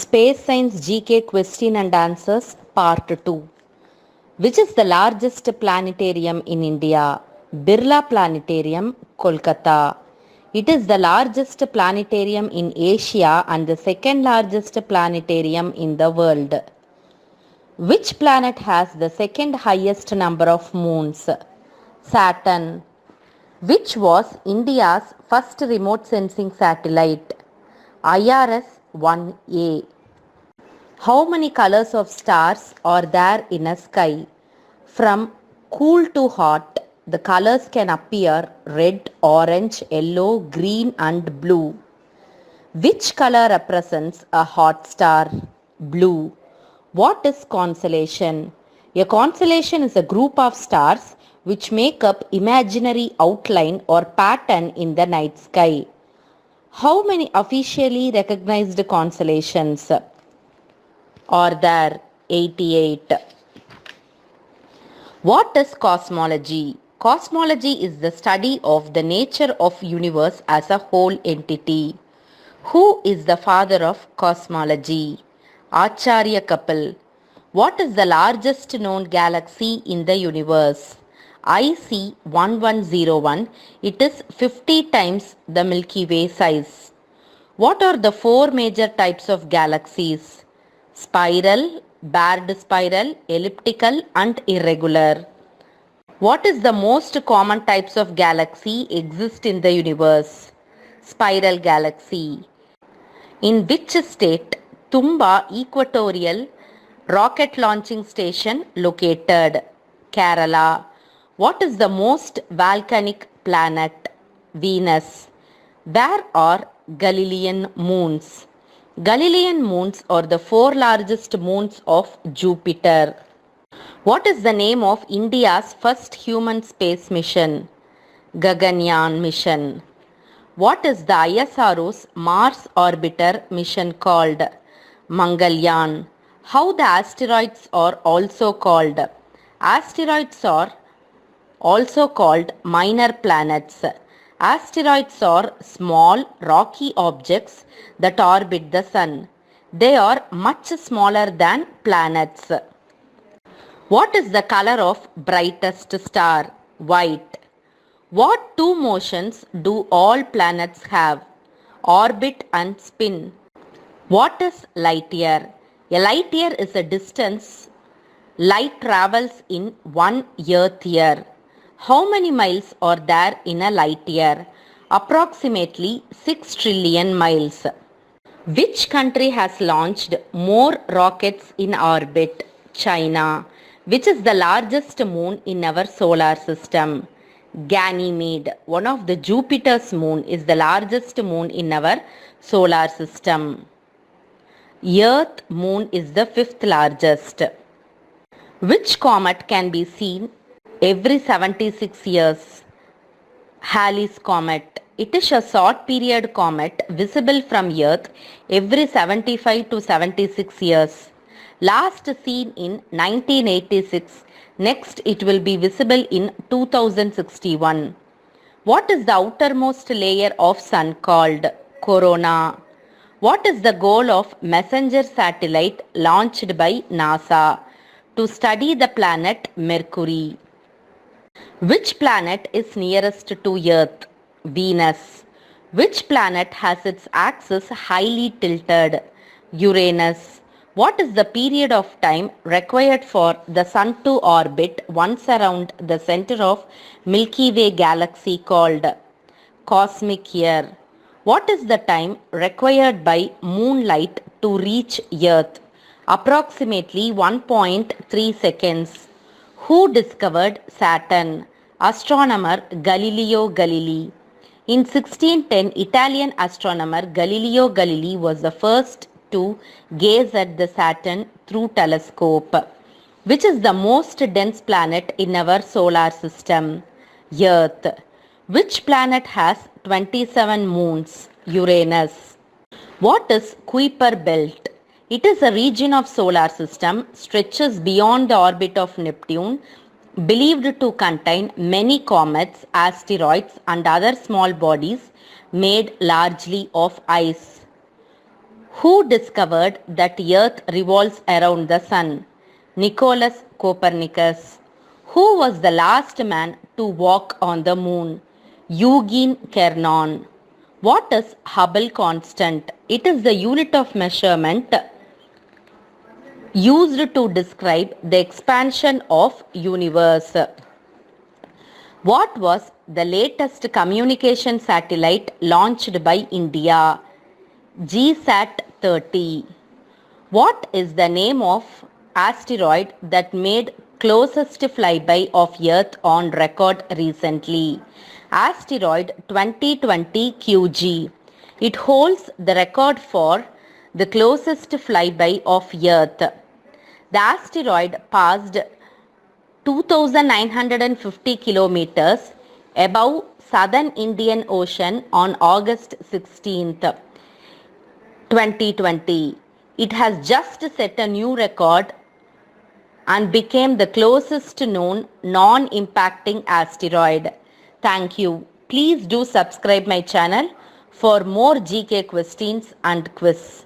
Space Science GK Question and Answers Part 2. Which is the largest planetarium in India? Birla Planetarium, Kolkata. It is the largest planetarium in Asia and the second largest planetarium in the world. Which planet has the second highest number of moons? Saturn. Which was India's first remote sensing satellite? IRS-1A. How many colors of stars are there in a sky? From cool to hot, the colors can appear red, orange, yellow, green and blue. Which color represents a hot star? Blue. What is constellation? A constellation is a group of stars which make up imaginary outline or pattern in the night sky. How many officially recognized constellations are there? 88. What is cosmology? Cosmology is the study of the nature of universe as a whole entity. Who is the father of cosmology? Acharya Kapil. What is the largest known galaxy in the universe? IC 1101. It is 50 times the Milky Way size. What are the four major types of galaxies? Spiral, barred spiral, elliptical and irregular. What is the most common types of galaxy exist in the universe? Spiral galaxy. In which state Tumba Equatorial Rocket Launching Station located? Kerala. What is the most volcanic planet? Venus. Where are Galilean moons? Galilean moons are the four largest moons of Jupiter. What is the name of India's first human space mission? Gaganyaan mission. What is the ISRO's Mars orbiter mission called? Mangalyaan. How the asteroids are also called? Asteroids are also called minor planets. Asteroids are small rocky objects that orbit the sun. They are much smaller than planets. What is the color of brightest star? White. What two motions do all planets have? Orbit and spin. What is light year? A light year is a distance light travels in 1 earth year. How many miles are there in a light year? Approximately 6 trillion miles. Which country has launched more rockets in orbit? China. Which is the largest moon in our solar system? Ganymede. One of the Jupiter's moon is the largest moon in our solar system. Earth moon is the fifth largest. Which comet can be seen every 76 years? Halley's Comet. It is a short period comet visible from Earth every 75 to 76 years. Last seen in 1986. Next it will be visible in 2061. What is the outermost layer of sun called? Corona. What is the goal of Messenger satellite launched by NASA? To study the planet Mercury. Which planet is nearest to Earth? Venus. Which planet has its axis highly tilted? Uranus. What is the period of time required for the Sun to orbit once around the center of Milky Way galaxy called? Cosmic year. What is the time required by moonlight to reach Earth? Approximately 1.3 seconds. Who discovered Saturn? Astronomer Galileo Galilei. In 1610, Italian astronomer Galileo Galilei was the first to gaze at the Saturn through telescope. Which is the most dense planet in our solar system? Earth. Which planet has 27 moons? Uranus. What is Kuiper belt? It is a region of solar system stretches beyond the orbit of Neptune, believed to contain many comets, asteroids and other small bodies made largely of ice. Who discovered that Earth revolves around the Sun? Nicholas Copernicus. Who was the last man to walk on the moon? Eugene Cernan. What is Hubble constant? It is the unit of measurement used to describe the expansion of universe. What was the latest communication satellite launched by India? GSAT 30. What is the name of asteroid that made closest flyby of Earth on record recently? Asteroid 2020 QG. It holds the record for the closest flyby of Earth. The asteroid passed 2,950 kilometers above southern Indian Ocean on August 16th, 2020. It has just set a new record and became the closest known non-impacting asteroid. Thank you. Please do subscribe my channel for more GK questions and quiz.